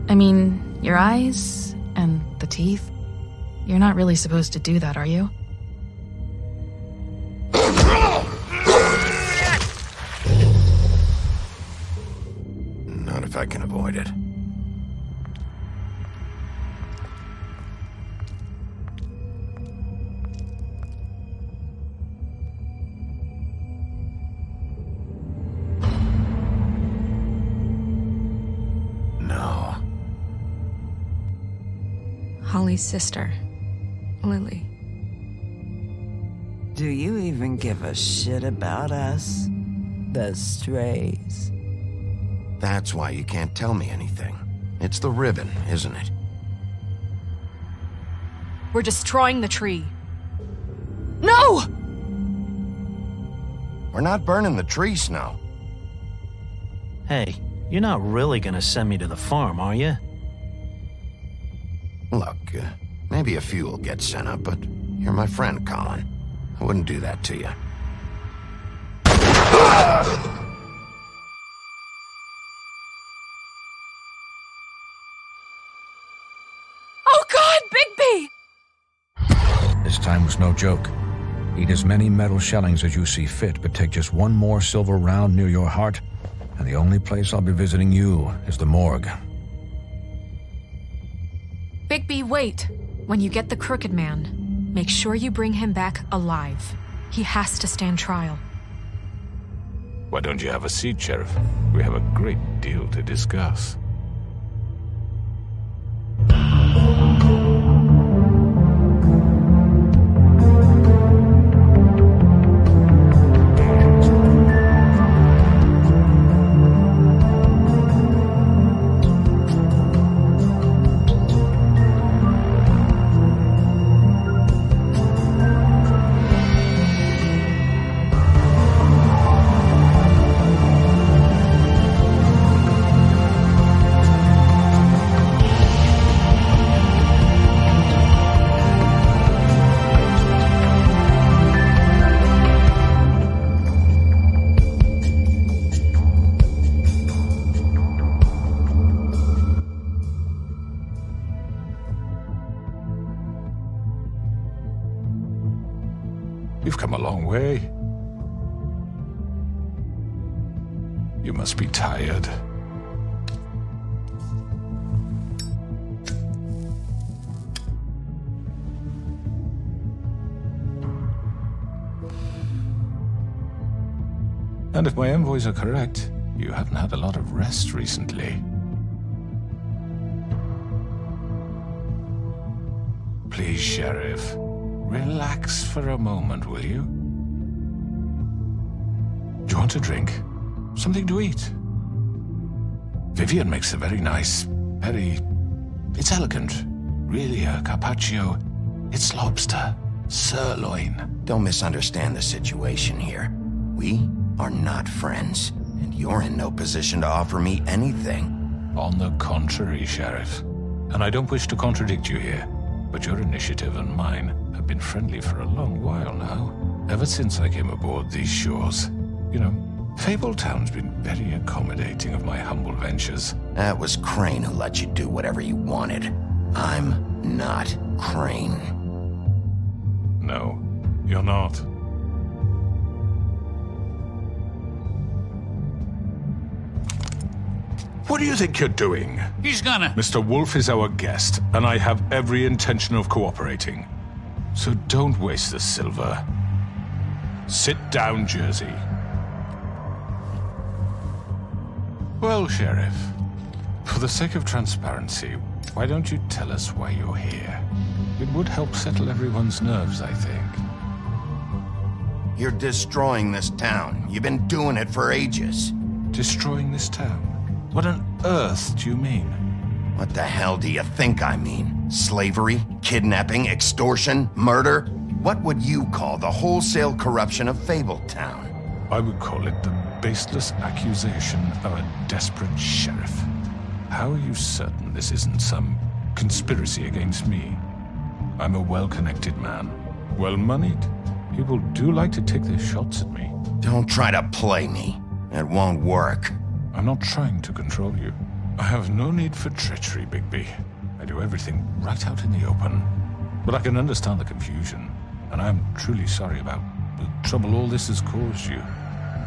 I mean, your eyes and the teeth. You're not really supposed to do that, are you? Not if I can avoid it. Holly's sister, Lily. Do you even give a shit about us? The strays. That's why you can't tell me anything. It's the ribbon, isn't it? We're destroying the tree. No! We're not burning the tree, Snow. Hey, you're not really gonna send me to the farm, are you? Look, maybe a few will get sent up, but you're my friend, Colin. I wouldn't do that to you. Oh God, Bigby! This time was no joke. Eat as many metal shellings as you see fit, but take just one more silver round near your heart, and the only place I'll be visiting you is the morgue. Bigby, wait. When you get the Crooked Man, make sure you bring him back alive. He has to stand trial. Why don't you have a seat, Sheriff? We have a great deal to discuss. You've come a long way. You must be tired. And if my envoys are correct, you haven't had a lot of rest recently. Please, Sheriff, relax for a moment, will you? Do you want a drink? Something to eat? Vivian makes a very nice, it's elegant. Really a carpaccio. It's lobster, sirloin. Don't misunderstand the situation here. We are not friends, and you're in no position to offer me anything. On the contrary, Sheriff. And I don't wish to contradict you here, but your initiative and mine have been friendly for a long while now. Ever since I came aboard these shores. You know, Fabletown's been very accommodating of my humble ventures. That was Crane who let you do whatever you wanted. I'm not Crane. No, you're not. What do you think you're doing? He's gonna... Mr. Wolf is our guest, and I have every intention of cooperating. So don't waste the silver. Sit down, Jersey. Well, Sheriff, For the sake of transparency, why don't you tell us why you're here? It would help settle everyone's nerves, I think. You're destroying this town. You've been doing it for ages. Destroying this town? What on earth do you mean? What the hell do you think I mean? Slavery? Kidnapping? Extortion? Murder? What would you call the wholesale corruption of Fabletown? I would call it the baseless accusation of a desperate sheriff. How are you certain this isn't some conspiracy against me? I'm a well-connected man, well-moneyed. People do like to take their shots at me. Don't try to play me. It won't work. I'm not trying to control you. I have no need for treachery, Bigby. I do everything right out in the open. But I can understand the confusion, and I'm truly sorry about the trouble all this has caused you.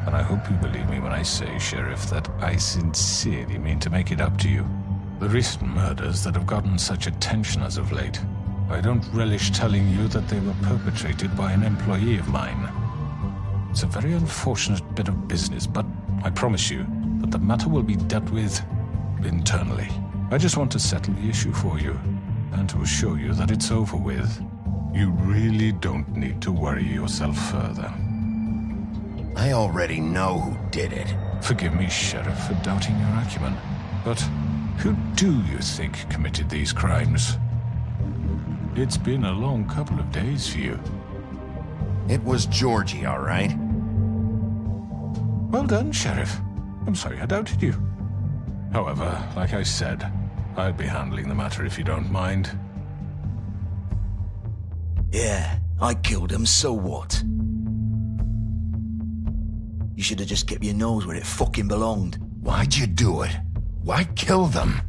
And I hope you believe me when I say, Sheriff, that I sincerely mean to make it up to you. The recent murders that have gotten such attention as of late, I don't relish telling you that they were perpetrated by an employee of mine. It's a very unfortunate bit of business, but I promise you that the matter will be dealt with internally. I just want to settle the issue for you, and to assure you that it's over with. You really don't need to worry yourself further. I already know who did it. Forgive me, Sheriff, for doubting your acumen, but who do you think committed these crimes? It's been a long couple of days for you. It was Georgie, all right? Well done, Sheriff. I'm sorry I doubted you. However, like I said, I'd be handling the matter if you don't mind. Yeah, I killed him, so what? You should have just kept your nose where it fucking belonged. Why'd you do it? Why kill them?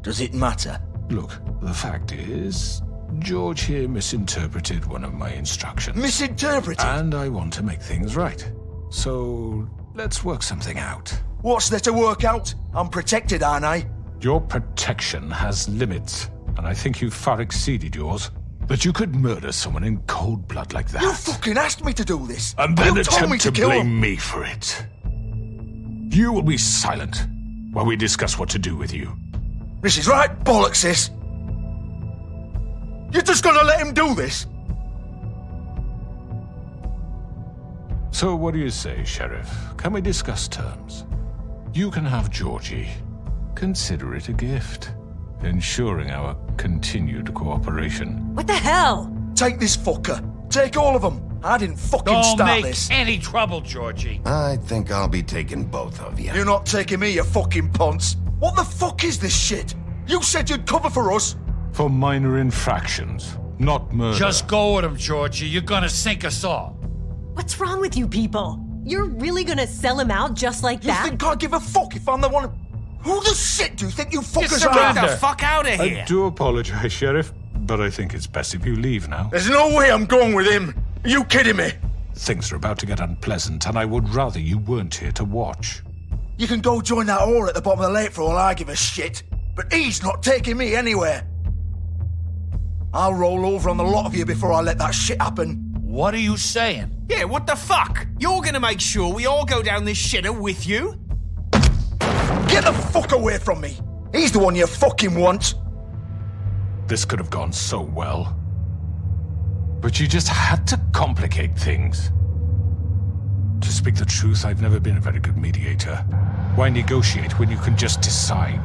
Does it matter? Look, the fact is, George here misinterpreted one of my instructions. Misinterpreted? And I want to make things right. So, let's work something out. What's there to work out? I'm protected, aren't I? Your protection has limits, and I think you've far exceeded yours. That you could murder someone in cold blood like that. You fucking asked me to do this. And then you told me attempt to blame me for it. You will be silent while we discuss what to do with you. This is right bollocks, this. You're just gonna let him do this? So what do you say, Sheriff? Can we discuss terms? You can have Georgie. Consider it a gift, ensuring our continued cooperation. What the hell? Take this fucker. Take all of them. I didn't fucking start this. Don't make any trouble, Georgie. I think I'll be taking both of you. You're not taking me, you fucking ponce. What the fuck is this shit? You said you'd cover for us. For minor infractions, not murder. Just go with him, Georgie. You're gonna sink us all. What's wrong with you people? You're really gonna sell him out just like that? You think I give a fuck if I'm the one who the shit do you think you fuckers Get are? the fuck out of here. I do apologize, Sheriff, but I think it's best if you leave now. There's no way I'm going with him. Are you kidding me? Things are about to get unpleasant, and I would rather you weren't here to watch. You can go join that whore at the bottom of the lake for all I give a shit. But he's not taking me anywhere. I'll roll over on the lot of you before I let that shit happen. What are you saying? Yeah, what the fuck? You're gonna make sure we all go down this shitter with you? Get the fuck away from me! He's the one you fucking want! This could have gone so well. But you just had to complicate things. To speak the truth, I've never been a very good mediator. Why negotiate when you can just decide?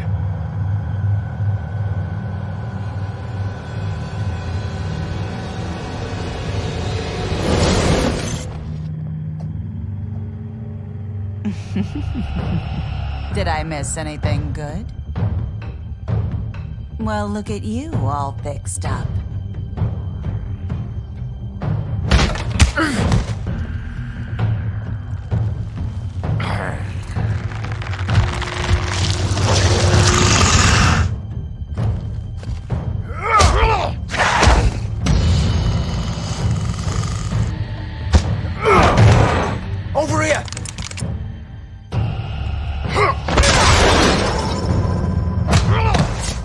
Did I miss anything good? Well, look at you, all fixed up. Over here!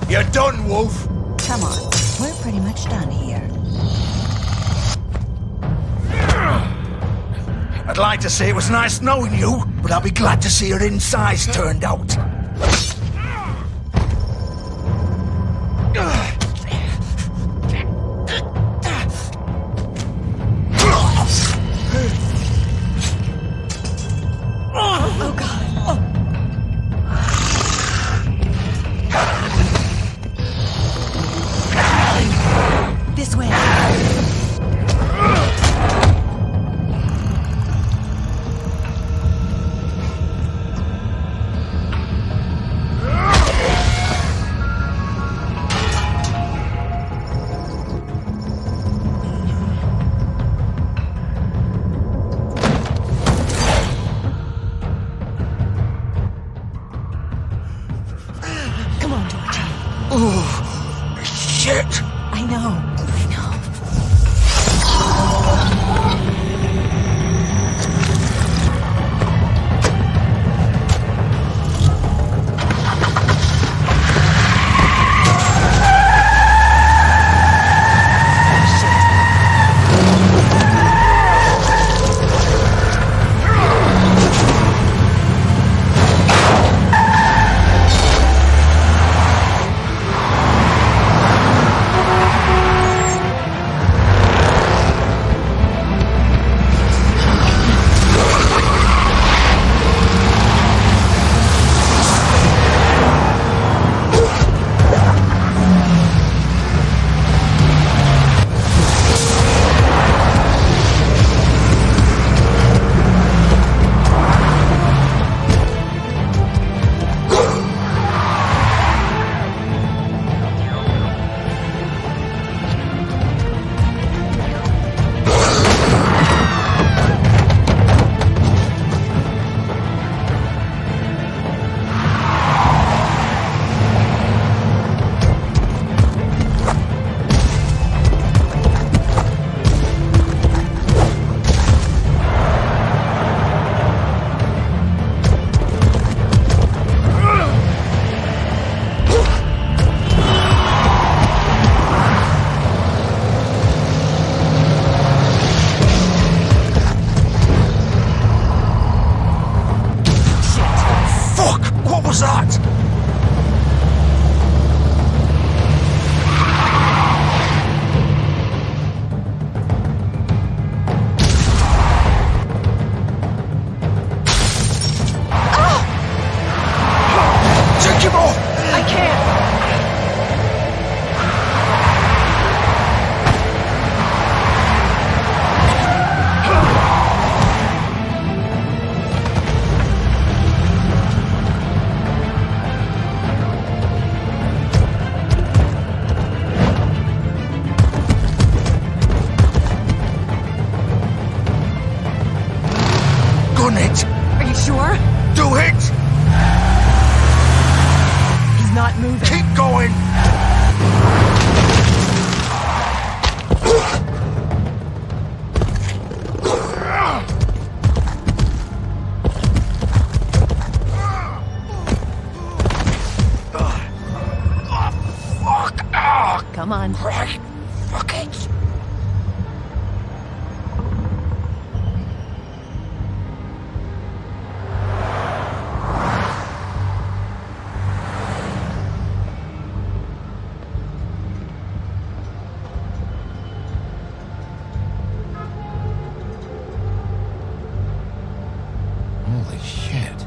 You're done, Wolf! Come on, we're pretty much done here. I'd like to say it was nice knowing you, but I'll be glad to see your insides turned out. it! He's not moving. Keep going! Come on. Right. Fuck it. Holy shit.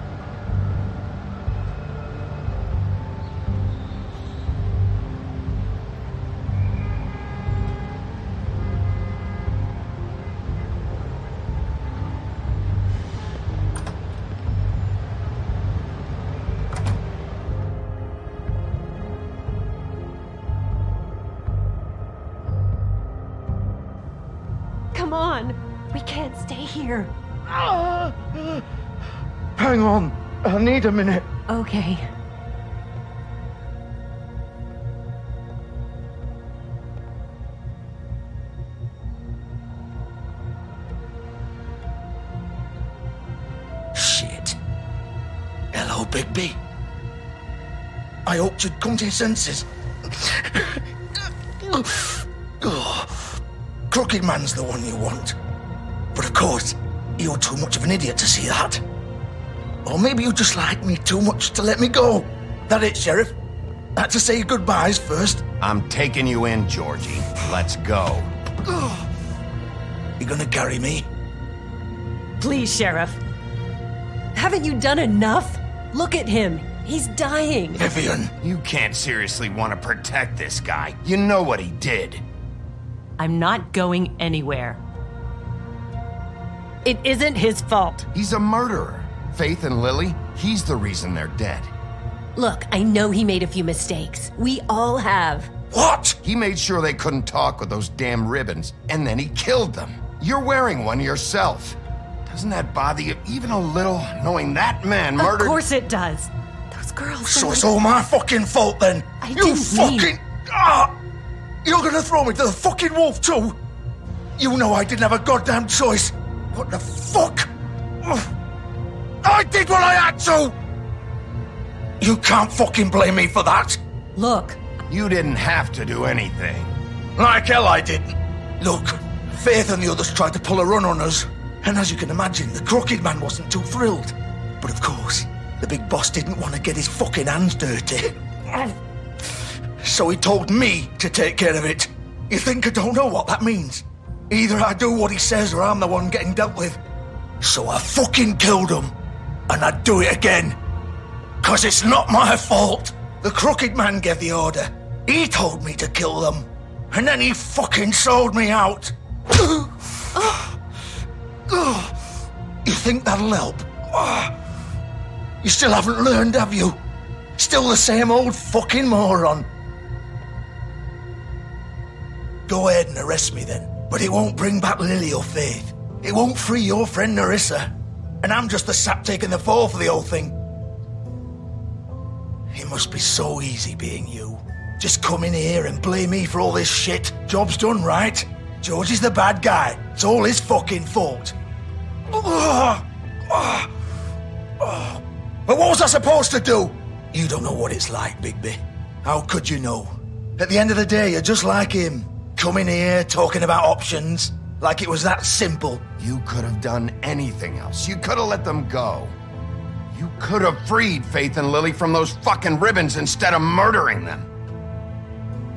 Come on. We can't stay here. Hang on. I need a minute. Okay. Shit. Hello, Bigby. I hoped you'd come to your senses. Crooked Man's the one you want. But of course, you're too much of an idiot to see that. Or maybe you just like me too much to let me go. That it, Sheriff? I had to say goodbyes first. I'm taking you in, Georgie. Let's go. You gonna carry me? Please, Sheriff. Haven't you done enough? Look at him. He's dying. Vivian. You can't seriously want to protect this guy. You know what he did. I'm not going anywhere. It isn't his fault. He's a murderer. Faith and Lily, he's the reason they're dead. Look, I know he made a few mistakes. We all have. What? He made sure they couldn't talk with those damn ribbons, and then he killed them. You're wearing one yourself. Doesn't that bother you even a little, knowing that man murdered— Of course it does. Those girls— So it's all my fucking fault then? I didn't mean— You're gonna throw me to the fucking wolf too? You know I didn't have a goddamn choice. What the fuck? I did what I had to! You can't fucking blame me for that. Look. You didn't have to do anything. Like hell I didn't. Look, Faith and the others tried to pull a run on us. And as you can imagine, the Crooked Man wasn't too thrilled. But of course, the big boss didn't want to get his fucking hands dirty. So he told me to take care of it. You think I don't know what that means? Either I do what he says or I'm the one getting dealt with. So I fucking killed him. And I'd do it again. 'Cause it's not my fault. The Crooked Man gave the order. He told me to kill them. And then he fucking sold me out. You think that'll help? You still haven't learned, have you? Still the same old fucking moron. Go ahead and arrest me then. But it won't bring back Lily or Faith. It won't free your friend Nerissa. And I'm just the sap taking the fall for the whole thing. It must be so easy being you. Just come in here and blame me for all this shit. Job's done, right? George is the bad guy. It's all his fucking fault. But what was I supposed to do? You don't know what it's like, Bigby. How could you know? At the end of the day, you're just like him. Coming here, talking about options. Like it was that simple. You could have done anything else. You could have let them go. You could have freed Faith and Lily from those fucking ribbons instead of murdering them.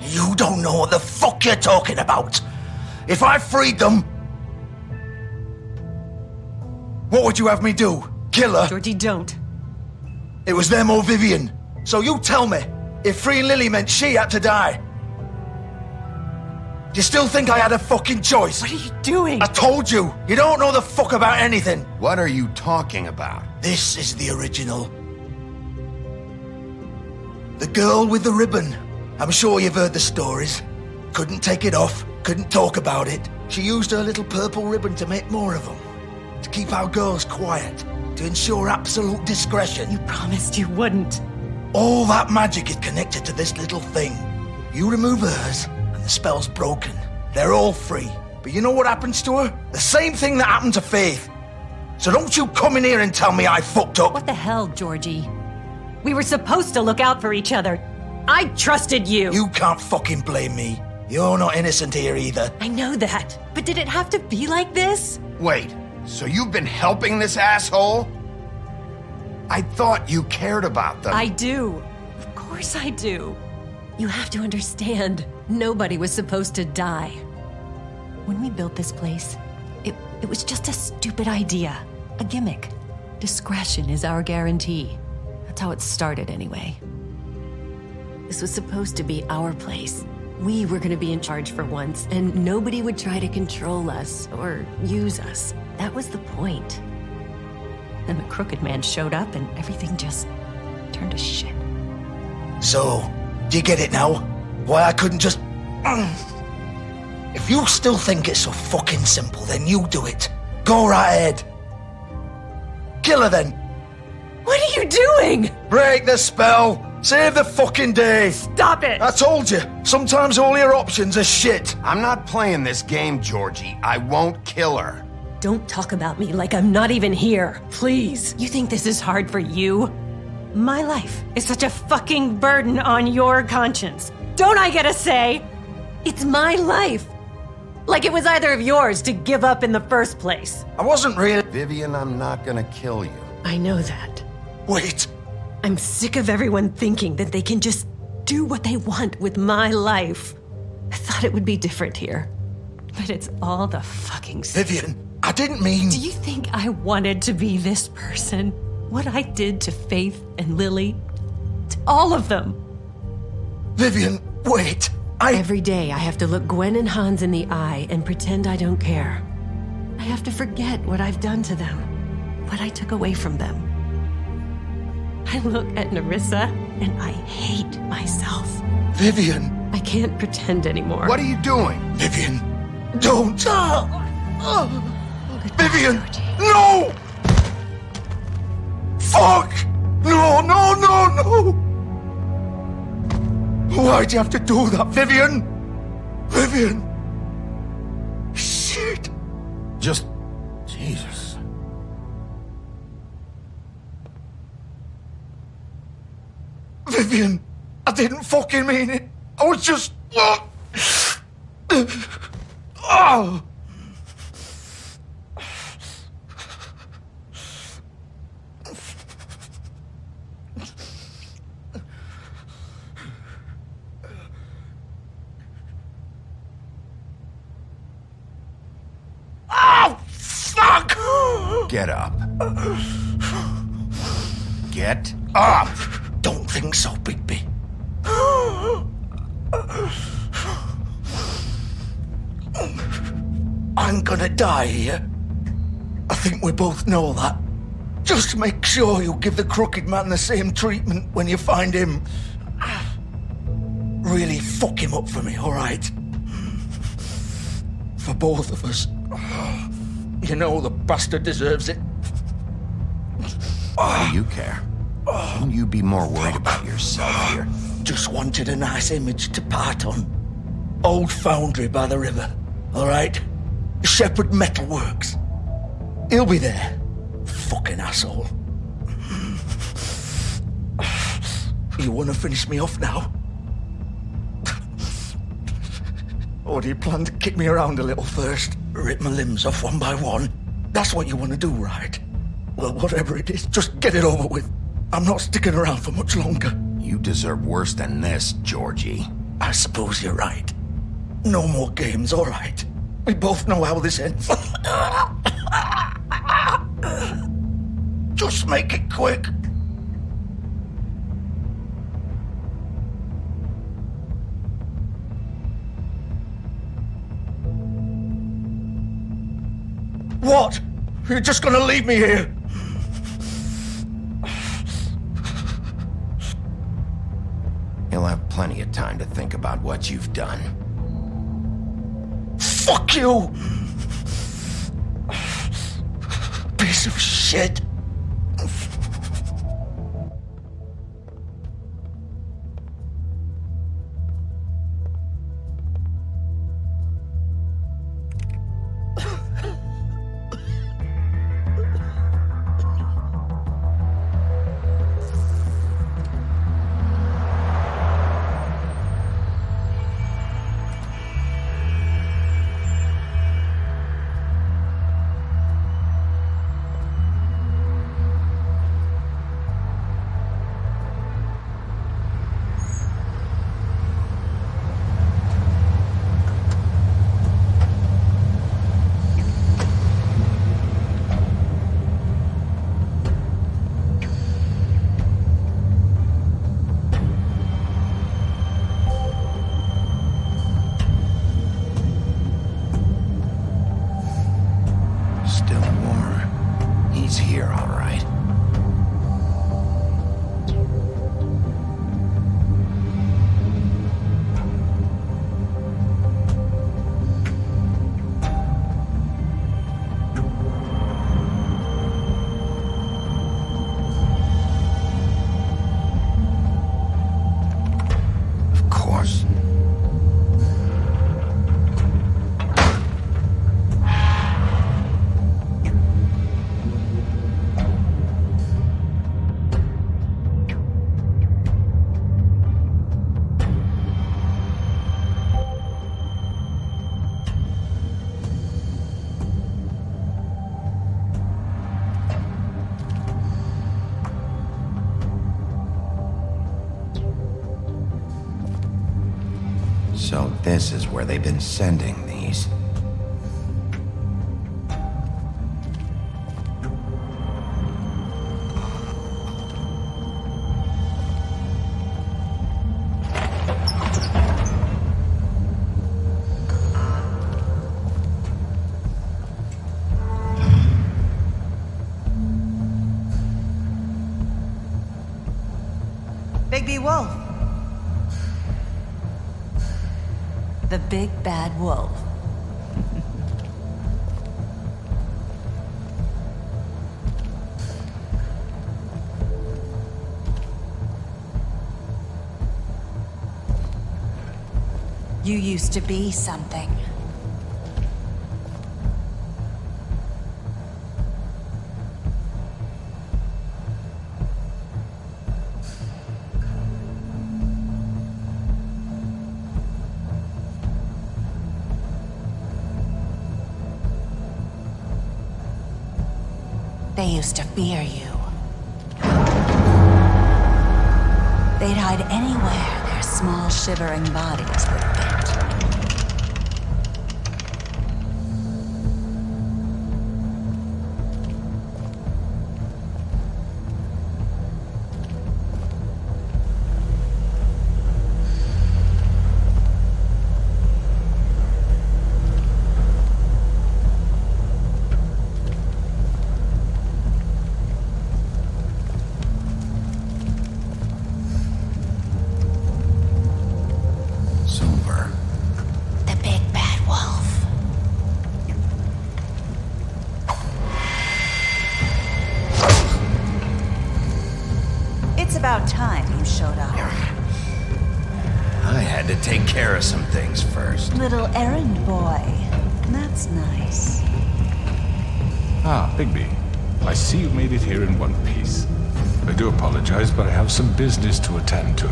You don't know what the fuck you're talking about. If I freed them, what would you have me do? Kill her? Georgie, don't. It was them or Vivian. So you tell me, if freeing Lily meant she had to die, do you still think I had a fucking choice? What are you doing? I told you, you don't know the fuck about anything. What are you talking about? This is the original. The girl with the ribbon. I'm sure you've heard the stories. Couldn't take it off, couldn't talk about it. She used her little purple ribbon to make more of them. To keep our girls quiet, to to ensure absolute discretion. You promised you wouldn't. All that magic is connected to this little thing. You remove hers, and the spell's broken. They're all free. But you know what happens to her? The same thing that happened to Faith. So don't you come in here and tell me I fucked up. What the hell, Georgie? We were supposed to look out for each other. I trusted you. You can't fucking blame me. You're not innocent here either. I know that. But did it have to be like this? Wait, so you've been helping this asshole? I thought you cared about them. I do. Of course I do. You have to understand, nobody was supposed to die. When we built this place, it was just a stupid idea. A gimmick. Discretion is our guarantee. That's how it started anyway. This was supposed to be our place. We were gonna be in charge for once, and nobody would try to control us or use us. That was the point. Then the crooked man showed up and everything just turned to shit. So, do you get it now? Why I couldn't just... If you still think it's so fucking simple, then you do it. Go right ahead. Kill her then. What are you doing? Break the spell. Save the fucking day. Stop it. I told you, sometimes all your options are shit. I'm not playing this game, Georgie. I won't kill her. Don't talk about me like I'm not even here, please. You think this is hard for you? My life is such a fucking burden on your conscience. Don't I get a say? It's my life. Like it was either of yours to give up in the first place. I wasn't really... Vivian, I'm not gonna kill you. I know that. Wait. I'm sick of everyone thinking that they can just do what they want with my life. I thought it would be different here. But it's all the fucking... Vivian, I didn't mean... Do you think I wanted to be this person? What I did to Faith and Lily? To all of them? Vivian, wait. Every day I have to look Gwen and Hans in the eye and pretend I don't care. I have to forget what I've done to them. What I took away from them. I look at Nerissa and I hate myself. Vivian. I can't pretend anymore. What are you doing? Vivian, don't. Vivian, Georgie. no! Fuck! No, no, no, no! Why'd you have to do that, Vivian? Vivian! Shit! Just... Jesus. Vivian, I didn't fucking mean it. I was just... Oh! Fuck! Get up. Get up! Don't think so, Bigby. I'm gonna die here. I think we both know that. Just make sure you give the crooked man the same treatment when you find him. Really fuck him up for me, alright? For both of us. You know the bastard deserves it. Why do you care? Shouldn't you be more worried about yourself here? Just wanted a nice image to part on. Old foundry by the river, alright? Shepherd Metalworks. He'll be there. Fucking asshole. You wanna finish me off now? Or do you plan to kick me around a little first? Rip my limbs off one by one? That's what you wanna do, right? Well, whatever it is, just get it over with. I'm not sticking around for much longer. You deserve worse than this, Georgie. I suppose you're right. No more games, all right. We both know how this ends. Just make it quick. What? You're just gonna leave me here? You'll have plenty of time to think about what you've done. Fuck you! Piece of shit. this is where they've been sending these. Big Wolf. The big bad wolf. You used to be something. They used to fear you. They'd hide anywhere their small, shivering bodies would fit. About time you showed up. I had to take care of some things first. Little errand boy. That's nice. Ah, Bigby. I see you made it here in one piece. I do apologize, but I have some business to attend to.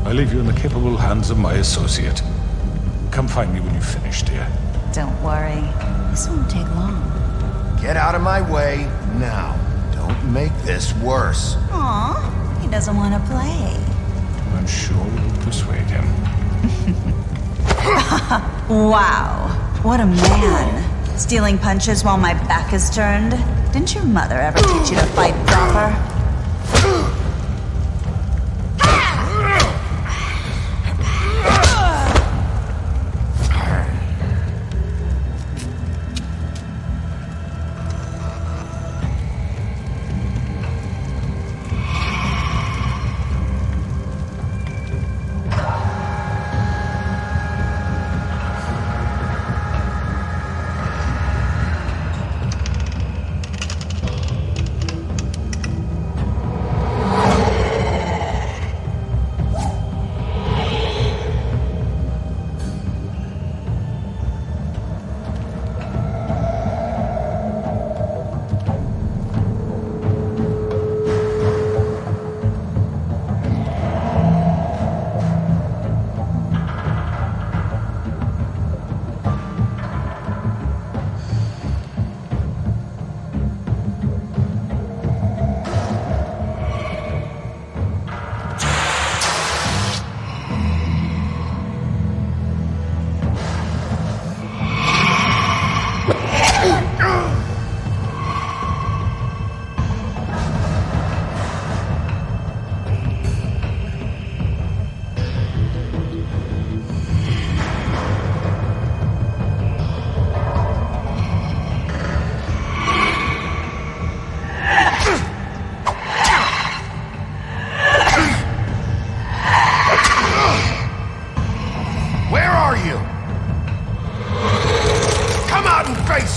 I leave you in the capable hands of my associate. Come find me when you've finished, dear. Don't worry. This won't take long. Get out of my way now. Don't make this worse. Aww. He doesn't want to play. I'm sure you'll persuade him. Wow. What a man. Stealing punches while my back is turned. Didn't your mother ever teach you to fight proper?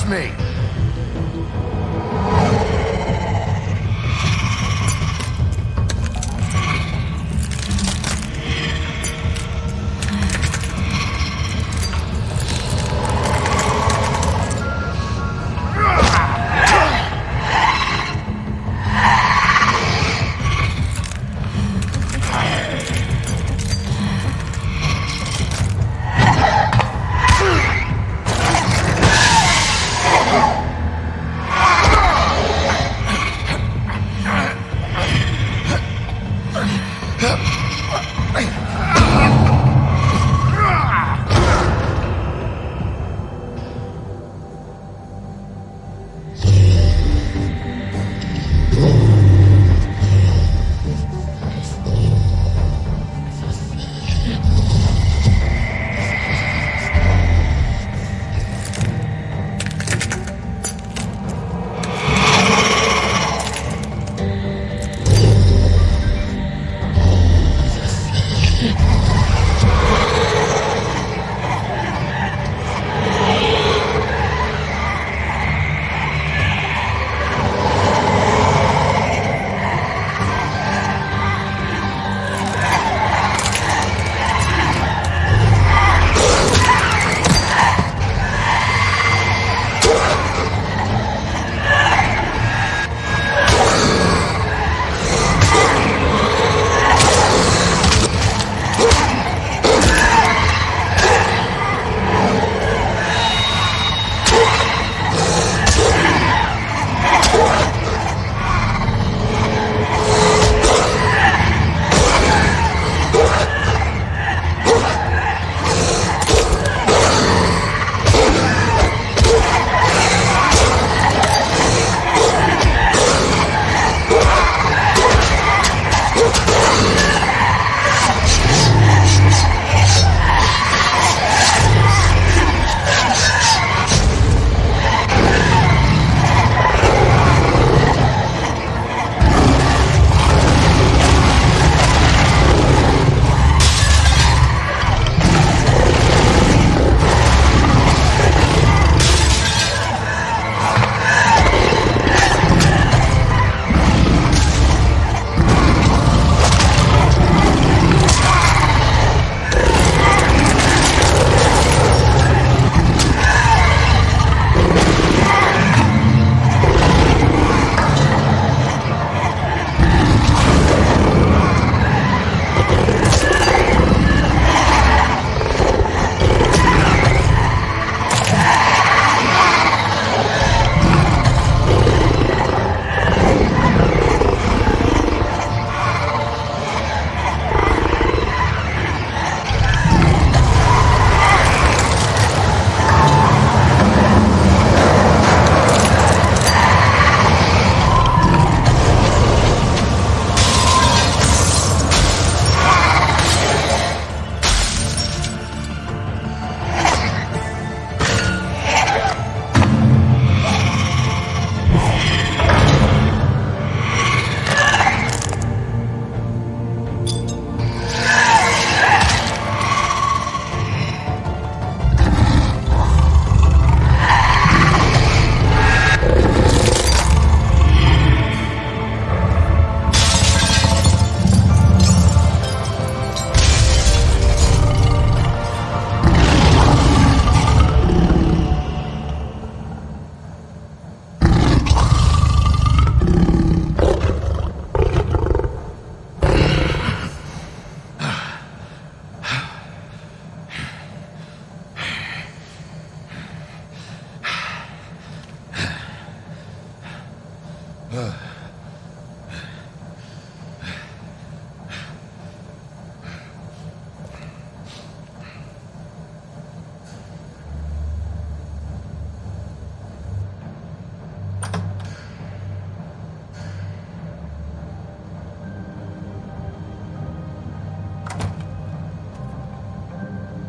Me.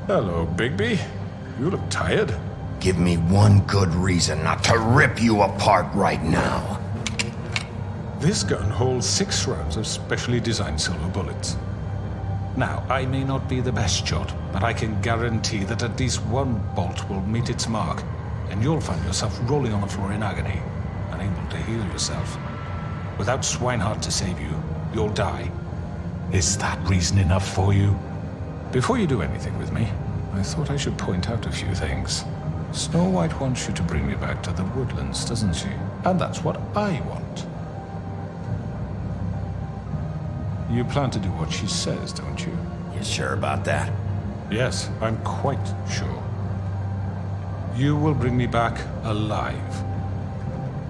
Hello, Bigby. You look tired. Give me one good reason not to rip you apart right now. This gun holds 6 rounds of specially designed silver bullets. Now, I may not be the best shot, but I can guarantee that at least one bolt will meet its mark, and you'll find yourself rolling on the floor in agony, unable to heal yourself. Without Swinehart to save you, you'll die. Is that reason enough for you? Before you do anything with me, I thought I should point out a few things. Snow White wants you to bring me back to the woodlands, doesn't she? And that's what I want. You plan to do what she says, don't you? You sure about that? Yes, I'm quite sure. You will bring me back alive.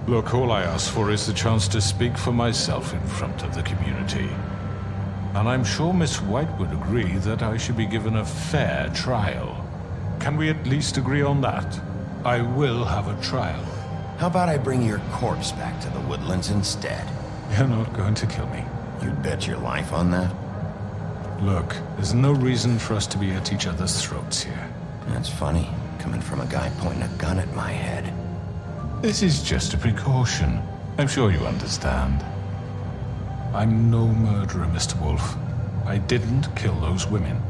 Look, all I ask for is the chance to speak for myself in front of the community. And I'm sure Miss White would agree that I should be given a fair trial. Can we at least agree on that? I will have a trial. How about I bring your corpse back to the woodlands instead? You're not going to kill me. You'd bet your life on that? Look, there's no reason for us to be at each other's throats here. That's funny, coming from a guy pointing a gun at my head. This is just a precaution. I'm sure you understand. I'm no murderer, Mr. Wolf. I didn't kill those women.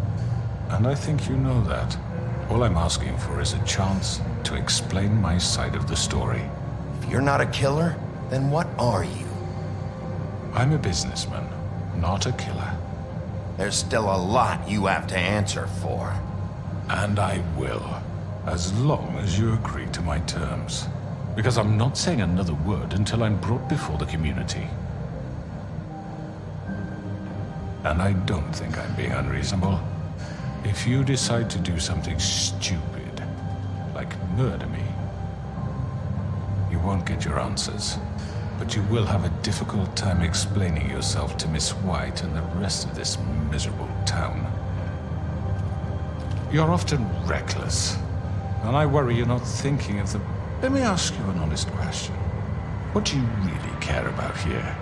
And I think you know that. All I'm asking for is a chance to explain my side of the story. If you're not a killer, then what are you? I'm a businessman, not a killer. There's still a lot you have to answer for. And I will, as long as you agree to my terms. Because I'm not saying another word until I'm brought before the community. And I don't think I'm being unreasonable. If you decide to do something stupid, like murder me, you won't get your answers. But you will have a difficult time explaining yourself to Miss White and the rest of this miserable town. You're often reckless, and I worry you're not thinking of the... Let me ask you an honest question. What do you really care about here?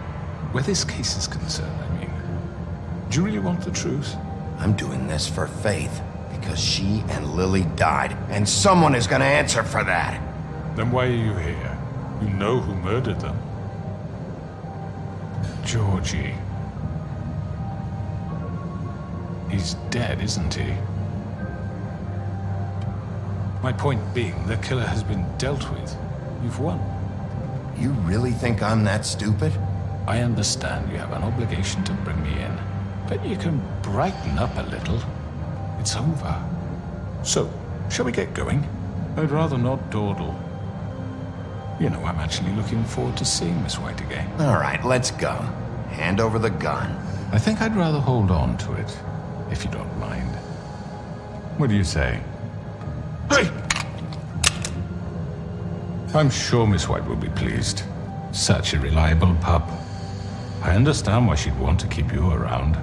Where this case is concerned, I mean. Do you really want the truth? I'm doing this for Faith, because she and Lily died, and someone is going to answer for that. Then why are you here? You know who murdered them. Georgie. He's dead, isn't he? My point being, the killer has been dealt with. You've won. You really think I'm that stupid? I understand you have an obligation to bring me in, but you can brighten up a little. It's over. So, shall we get going? I'd rather not dawdle. You know, I'm actually looking forward to seeing Miss White again. All right, let's go. Hand over the gun. I think I'd rather hold on to it, if you don't mind. What do you say? Hey! I'm sure Miss White will be pleased. Such a reliable pup. I understand why she'd want to keep you around.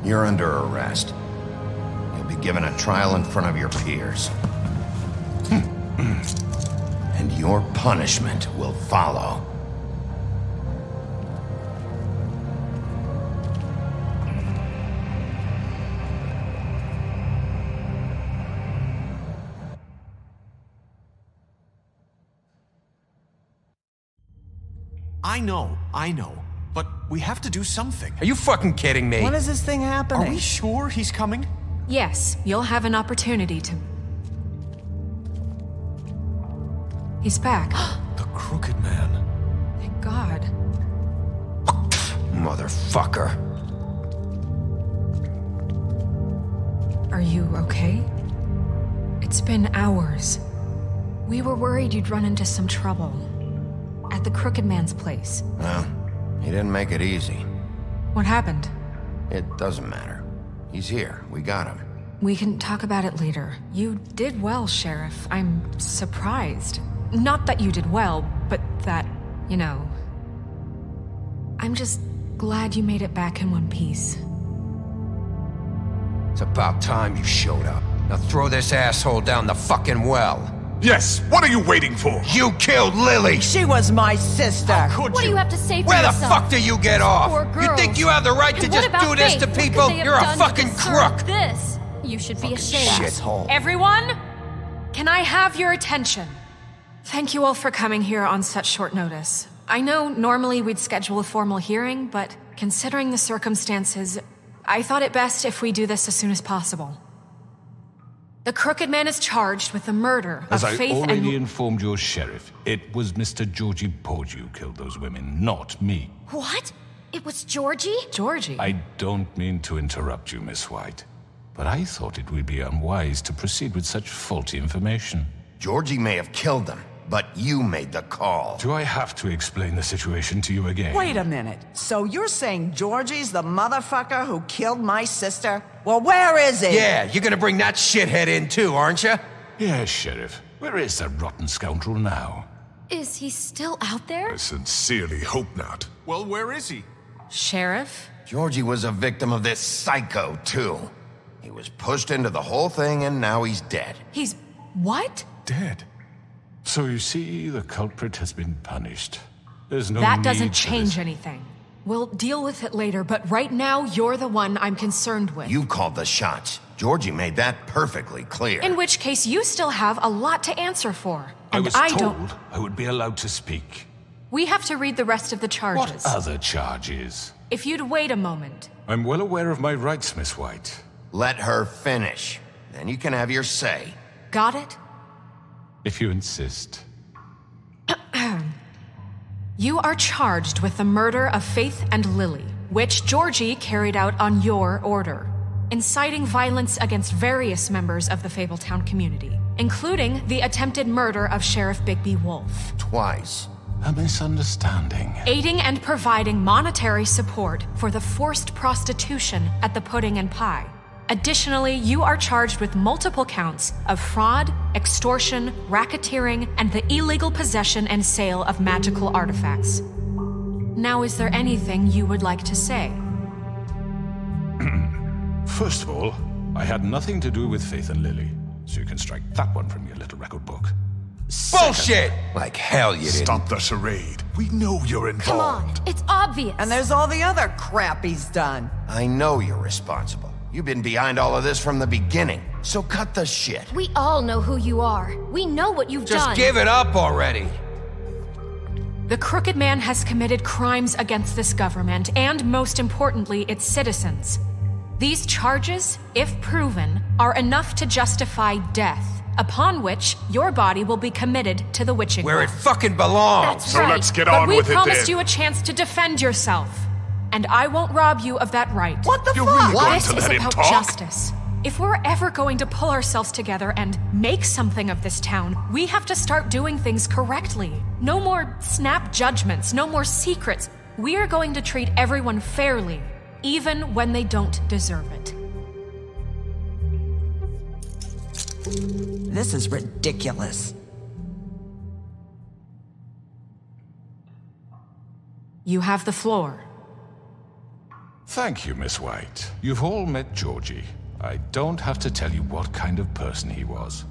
You're under arrest. You'll be given a trial in front of your peers. And your punishment will follow. I know. But we have to do something. Are you fucking kidding me? When is this thing happening? Are we sure he's coming? Yes, you'll have an opportunity to... He's back. The Crooked Man. Thank God. Motherfucker. Are you okay? It's been hours. We were worried you'd run into some trouble. At the Crooked Man's place. Well, he didn't make it easy. What happened? It doesn't matter. He's here. We got him. We can talk about it later. You did well, Sheriff. I'm surprised. Not that you did well, but that, you know... I'm just glad you made it back in one piece. It's about time you showed up. Now throw this asshole down the fucking well. Yes, what are you waiting for? You killed Lily! She was my sister! What do you have to say for Where yourself? the fuck do you get off? Poor girls. You think you have the right to And just what about do this Faith? to What could people? they have You're a done to fucking deserve crook! This? You should be ashamed. Shithole. Everyone, can I have your attention? Thank you all for coming here on such short notice. I know normally we'd schedule a formal hearing, but considering the circumstances, I thought it best if we do this as soon as possible. The Crooked Man is charged with the murder of Faith As I already informed your sheriff, it was Mr. Georgie Porgy who killed those women, not me. What? It was Georgie? Georgie? I don't mean to interrupt you, Miss White, but I thought it would be unwise to proceed with such faulty information. Georgie may have killed them, but you made the call. Do I have to explain the situation to you again? Wait a minute. So you're saying Georgie's the motherfucker who killed my sister? Well, where is he? Yeah, you're gonna bring that shithead in too, aren't you? Yes, Sheriff. Where is that rotten scoundrel now? Is he still out there? I sincerely hope not. Well, where is he? Sheriff? Georgie was a victim of this psycho, too. He was pushed into the whole thing, and now he's dead. He's... what? Dead. So you see, the culprit has been punished. There's no That need doesn't for change this. anything. We'll deal with it later, but right now, you're the one I'm concerned with. You called the shots. Georgie made that perfectly clear. In which case, you still have a lot to answer for. I And was I told don't... I would be allowed to speak. We have to read the rest of the charges. What other charges? If you'd wait a moment. I'm well aware of my rights, Miss White. Let her finish. Then you can have your say. Got it? If you insist. You are charged with the murder of Faith and Lily, which Georgie carried out on your order, inciting violence against various members of the Fabletown community, including the attempted murder of Sheriff Bigby Wolf. Twice. A misunderstanding. Aiding and providing monetary support for the forced prostitution at the Pudding and Pie. Additionally, you are charged with multiple counts of fraud, extortion, racketeering, and the illegal possession and sale of magical artifacts. Now, is there anything you would like to say? First of all, I had nothing to do with Faith and Lily, so you can strike that one from your little record book. Bullshit! Like hell you didn't. Stop the charade. We know you're involved. Come on, it's obvious. And there's all the other crap he's done. I know you're responsible. You've been behind all of this from the beginning, so cut the shit. We all know who you are. We know what you've done. Just give it up already. The Crooked Man has committed crimes against this government and, most importantly, its citizens. These charges, if proven, are enough to justify death, upon which your body will be committed to the witching Where well. it fucking belongs. That's right. Let's get But on we with it promised then. you a chance to defend yourself, and I won't rob you of that right. What the You're fuck? really going This to is let him about talk? justice. If we're ever going to pull ourselves together and make something of this town, we have to start doing things correctly. No more snap judgments, no more secrets. We are going to treat everyone fairly, even when they don't deserve it. This is ridiculous. You have the floor. Thank you, Miss White. You've all met Georgie. I don't have to tell you what kind of person he was.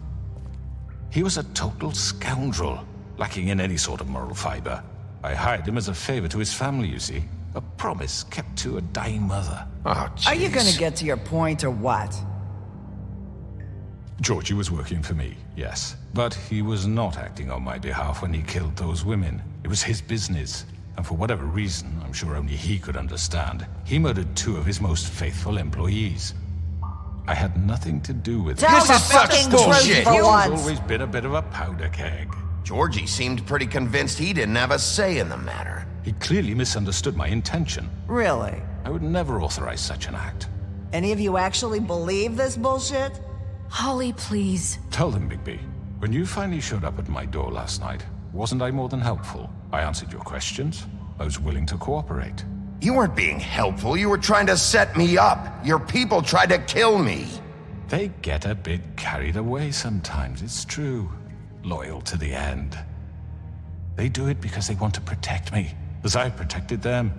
He was a total scoundrel, lacking in any sort of moral fiber. I hired him as a favor to his family, you see. A promise kept to a dying mother. Oh, jeez. Are you gonna get to your point or what? Georgie was working for me, yes. But he was not acting on my behalf when he killed those women. It was his business. And for whatever reason, I'm sure only he could understand, he murdered 2 of his most faithful employees. I had nothing to do with it. Tell the fucking truth for He's once. always been a bit of a powder keg. Georgie seemed pretty convinced he didn't have a say in the matter. He clearly misunderstood my intention. Really? I would never authorize such an act. Any of you actually believe this bullshit? Holly, please. Tell them, Bigby. When you finally showed up at my door last night, wasn't I more than helpful? I answered your questions. I was willing to cooperate. You weren't being helpful. You were trying to set me up. Your people tried to kill me. They get a bit carried away sometimes, it's true. Loyal to the end. They do it because they want to protect me, as I protected them.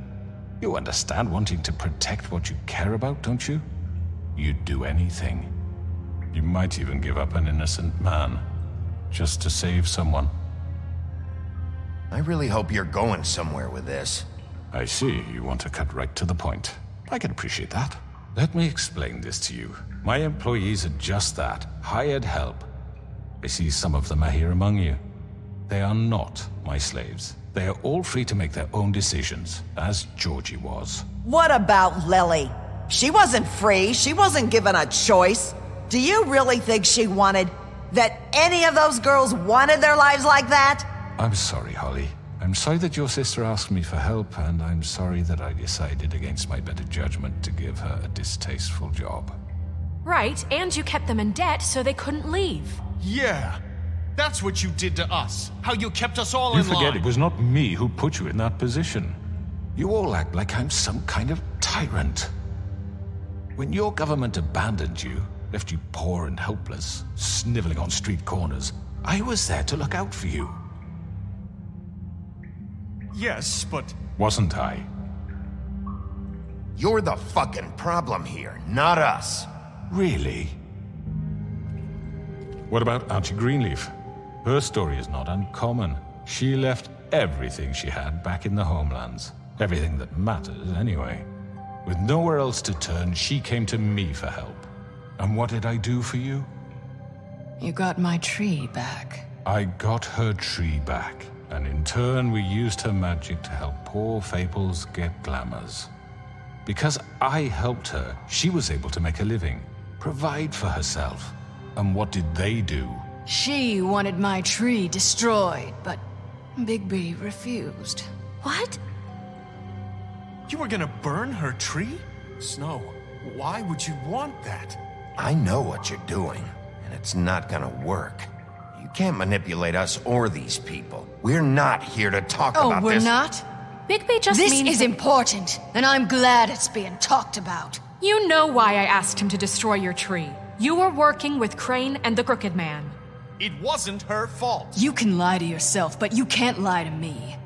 You understand wanting to protect what you care about, don't you? You'd do anything. You might even give up an innocent man, just to save someone. I really hope you're going somewhere with this. I see you want to cut right to the point. I can appreciate that. Let me explain this to you. My employees are just that, hired help. I see some of them are here among you. They are not my slaves. They are all free to make their own decisions, as Georgie was. What about Lily? She wasn't free. She wasn't given a choice. Do you really think she wanted... that any of those girls wanted their lives like that? I'm sorry, Holly. I'm sorry that your sister asked me for help, and I'm sorry that I decided against my better judgment to give her a distasteful job. Right, and you kept them in debt so they couldn't leave. Yeah, that's what you did to us. How you kept us all You in line. forget it was not me who put you in that position. You all act like I'm some kind of tyrant. When your government abandoned you, left you poor and helpless, sniveling on street corners, I was there to look out for you. Yes, but... Wasn't I? You're the fucking problem here, not us. Really? What about Auntie Greenleaf? Her story is not uncommon. She left everything she had back in the homelands. Everything that matters, anyway. With nowhere else to turn, she came to me for help. And what did I do for you? You got my tree back. I got her tree back. And in turn, we used her magic to help poor Fables get glamours. Because I helped her, she was able to make a living, provide for herself. And what did they do? She wanted my tree destroyed, but Bigby refused. What? You were gonna burn her tree? Snow, why would you want that? I know what you're doing, and it's not gonna work. You can't manipulate us or these people. We're not here to talk about this. Oh, we're not? Bigby just This means is important, and I'm glad it's being talked about. You know why I asked him to destroy your tree. You were working with Crane and the Crooked Man. It wasn't her fault. You can lie to yourself, but you can't lie to me.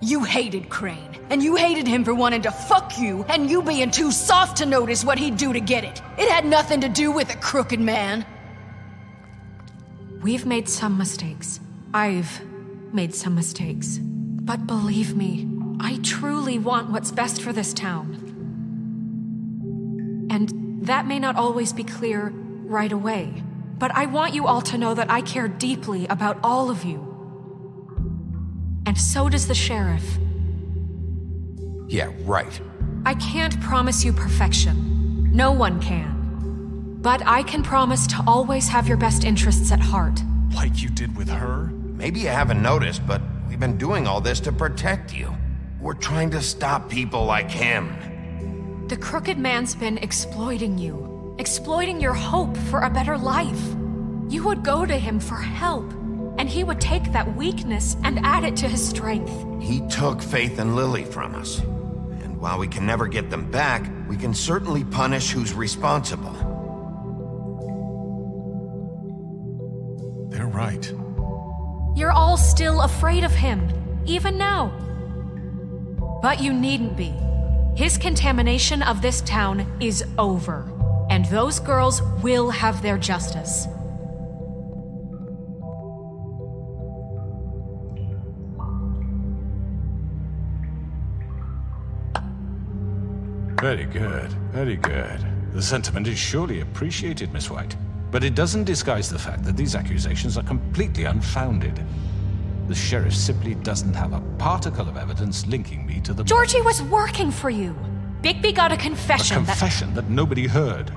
You hated Crane, and you hated him for wanting to fuck you, and you being too soft to notice what he'd do to get it. It had nothing to do with the Crooked Man. We've made some mistakes. I've made some mistakes. But believe me, I truly want what's best for this town. And that may not always be clear right away, but I want you all to know that I care deeply about all of you. And so does the sheriff. Yeah, right. I can't promise you perfection. No one can. But I can promise to always have your best interests at heart. Like you did with her? Maybe you haven't noticed, but we've been doing all this to protect you. We're trying to stop people like him. The Crooked Man's been exploiting you. Exploiting your hope for a better life. You would go to him for help, and he would take that weakness and add it to his strength. He took Faith and Lily from us. And while we can never get them back, we can certainly punish who's responsible. They're right. You're all still afraid of him, even now. But you needn't be. His contamination of this town is over, and those girls will have their justice. Very good, very good. The sentiment is surely appreciated, Miss White. But it doesn't disguise the fact that these accusations are completely unfounded. The sheriff simply doesn't have a particle of evidence linking me to the... Georgie was working for you. Bigby got a confession. A confession that nobody heard.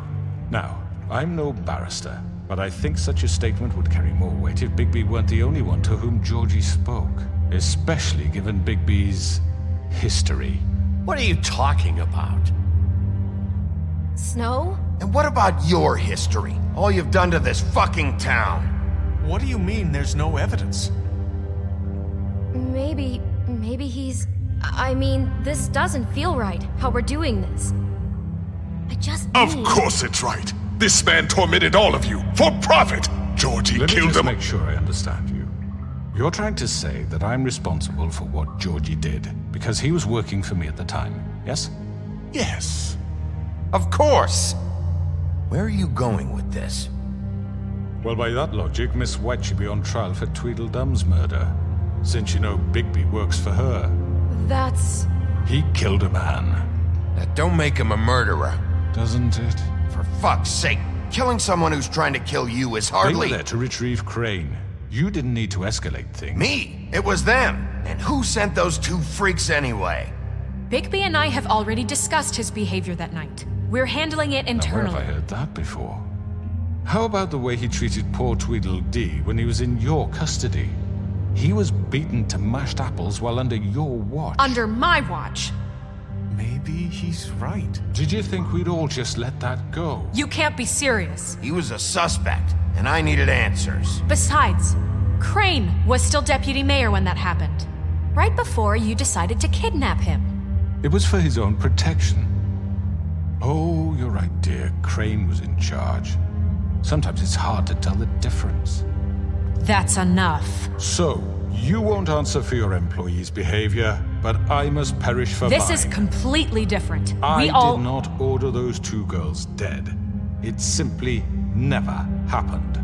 Now, I'm no barrister, but I think such a statement would carry more weight if Bigby weren't the only one to whom Georgie spoke. Especially given Bigby's history. What are you talking about? Snow? And what about your history? All you've done to this fucking town. What do you mean there's no evidence? Maybe he's... I mean, this doesn't feel right, how we're doing this. I just Of course it's right. This man tormented all of you for profit. Georgie Let me killed just them. make sure I understand you. You're trying to say that I'm responsible for what Georgie did because he was working for me at the time, yes? Yes. Of course. Where are you going with this? Well, by that logic, Miss White should be on trial for Tweedledum's murder, since you know Bigby works for her. That's... He killed a man. That don't make him a murderer. Doesn't it? For fuck's sake, killing someone who's trying to kill you is They hardly... were there to retrieve Crane. You didn't need to escalate things. Me? It was them. And who sent those two freaks anyway? Bigby and I have already discussed his behavior that night. We're handling it Now, internally. where have I heard that before? How about the way he treated poor Tweedledee when he was in your custody? He was beaten to mashed apples while under your watch. Under my watch. Maybe he's right. Did you think we'd all just let that go? You can't be serious. He was a suspect, and I needed answers. Besides, Crane was still deputy mayor when that happened. Right before you decided to kidnap him. It was for his own protection. Oh, you're right, dear. Crane was in charge. Sometimes it's hard to tell the difference. That's enough. So, you won't answer for your employees' behavior, but I must perish for This mine. is completely different. I We all... did not order those two girls dead. It simply never happened.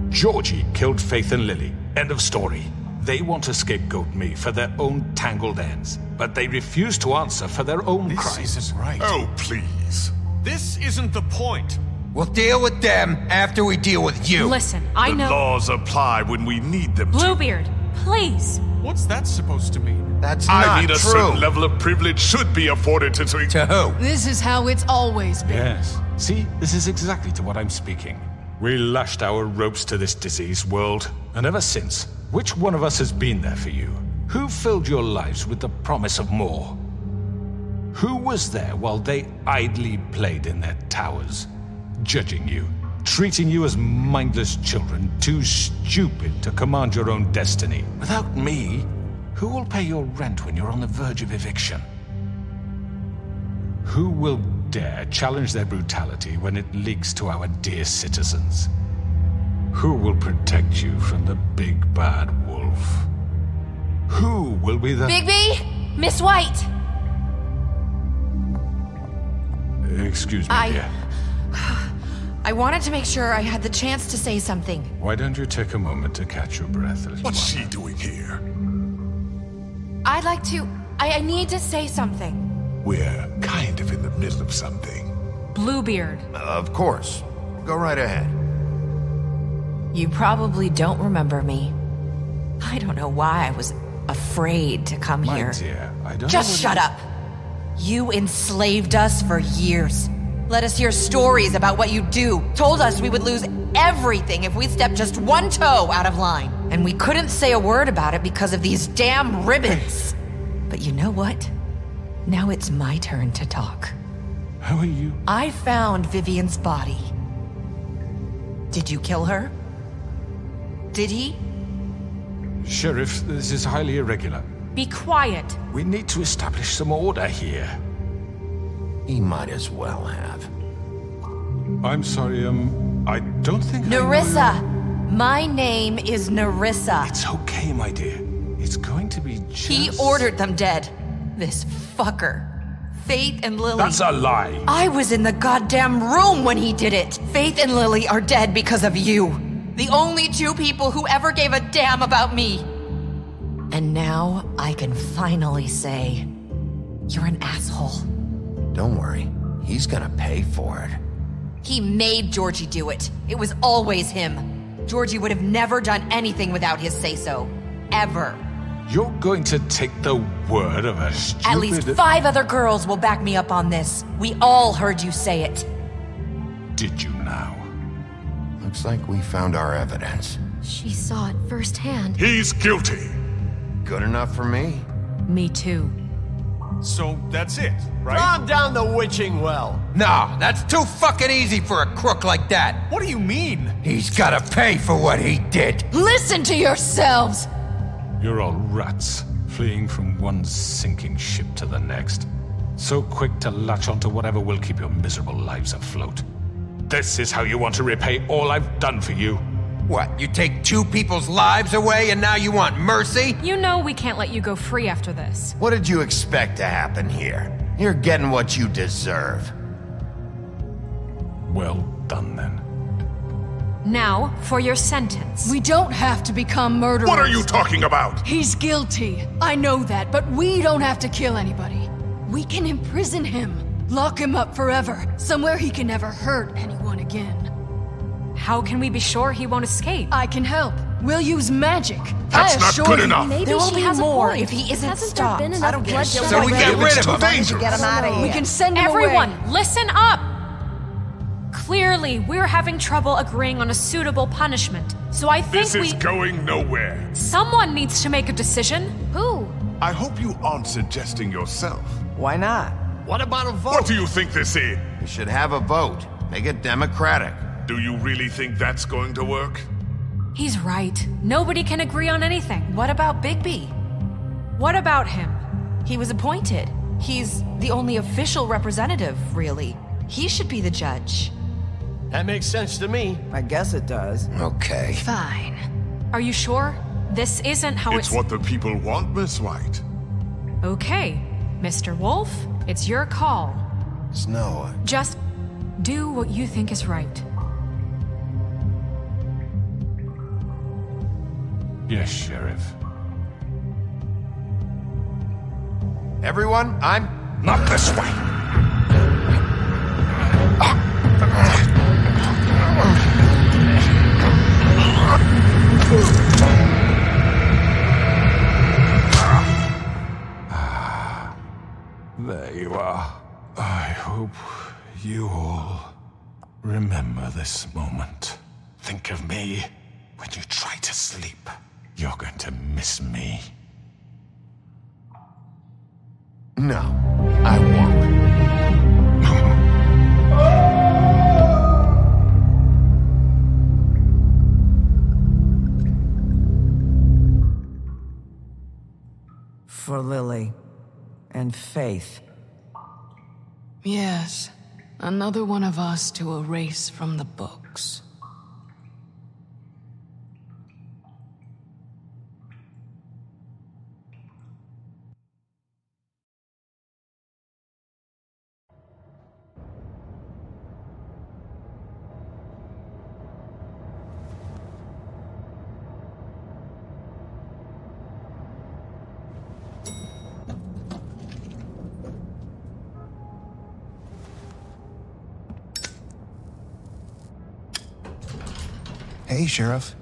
Georgie killed Faith and Lily. End of story. They want to scapegoat me for their own tangled ends, but they refuse to answer for their own crimes. This isn't right. Oh, please. This isn't the point. We'll deal with them after we deal with you. Listen, I The know... laws apply when we need them to. Bluebeard, please. What's that supposed to mean? That's I not mean, a true. certain level of privilege should be afforded to... To who? This is how it's always been. Yes. See, this is exactly to what I'm speaking. We lashed our ropes to this diseased world, and ever since, which one of us has been there for you? Who filled your lives with the promise of more? Who was there while they idly played in their towers, judging you, treating you as mindless children, too stupid to command your own destiny? Without me, who will pay your rent when you're on the verge of eviction? Who will dare challenge their brutality when it leaks to our dear citizens? Who will protect you from the big bad wolf? Who will be the... Bigby? Miss White! Excuse me, dear. I wanted to make sure I had the chance to say something. Why don't you take a moment to catch your breath, little What's one? she doing here? I'd like to... I need to say something. We're kind of in the middle of something. Bluebeard. Of course. Go right ahead. You probably don't remember me. I don't know why I was afraid to come My here. dear, I don't Just know shut up. You enslaved us for years. Let us hear stories about what you do. Told us we would lose everything if we stepped just one toe out of line. And we couldn't say a word about it because of these damn ribbons. But you know what? Now it's my turn to talk. How are you? I found Vivian's body. Did you kill her? Did he? Sheriff, this is highly irregular. Be quiet. We need to establish some order here. He might as well have. I'm sorry, I don't think Nerissa! My name is Nerissa. It's okay, my dear. It's going to be just... He ordered them dead. This fucker. Faith and Lily. That's a lie. I was in the goddamn room when he did it. Faith and Lily are dead because of you. The only two people who ever gave a damn about me. And now I can finally say, you're an asshole. Don't worry. He's gonna pay for it. He made Georgie do it. It was always him. Georgie would have never done anything without his say-so. Ever. You're going to take the word of a stupid... At least 5 other girls will back me up on this. We all heard you say it. Did you now? Looks like we found our evidence. She saw it firsthand. He's guilty. Good enough for me. Me too. So that's it, right? Calm down the witching well. No, that's too fucking easy for a crook like that. What do you mean? He's gotta pay for what he did. Listen to yourselves! You're all rats, fleeing from one sinking ship to the next. So quick to latch onto whatever will keep your miserable lives afloat. This is how you want to repay all I've done for you? What, you take 2 people's lives away and now you want mercy? You know we can't let you go free after this. What did you expect to happen here? You're getting what you deserve. Well done, then. Now, for your sentence. We don't have to become murderers. What are you talking about? He's guilty. I know that, but we don't have to kill anybody. We can imprison him. Lock him up forever. Somewhere he can never hurt anyone again. How can we be sure he won't escape? I can help. We'll use magic. That's not good enough. Maybe There will she be has more a point. if he isn't Hasn't stopped. there been enough I don't get it. bloodshed So we get already? rid of him. dangerous. Get him out of here. We can send him Everyone, away. listen up! Clearly, we're having trouble agreeing on a suitable punishment. So I think This is going nowhere. Someone needs to make a decision. Who? I hope you aren't suggesting yourself. Why not? What about a vote? What do you think this is? We should have a vote. Make it democratic. Do you really think that's going to work? He's right. Nobody can agree on anything. What about Bigby? What about him? He was appointed. He's the only official representative, really. He should be the judge. That makes sense to me. I guess it does. Okay. Fine. Are you sure? This isn't how It's what the people want, Miss White. Okay, Mr. Wolf, it's your call. Snow, Just do what you think is right. Yes, Sheriff. everyone, I'm... Not this way. There you are. I hope you all remember this moment. Think of me when you try to sleep. You're going to miss me. No, I won't. For Lily and Faith. Yes, another one of us to erase from the books. Hey, Sheriff.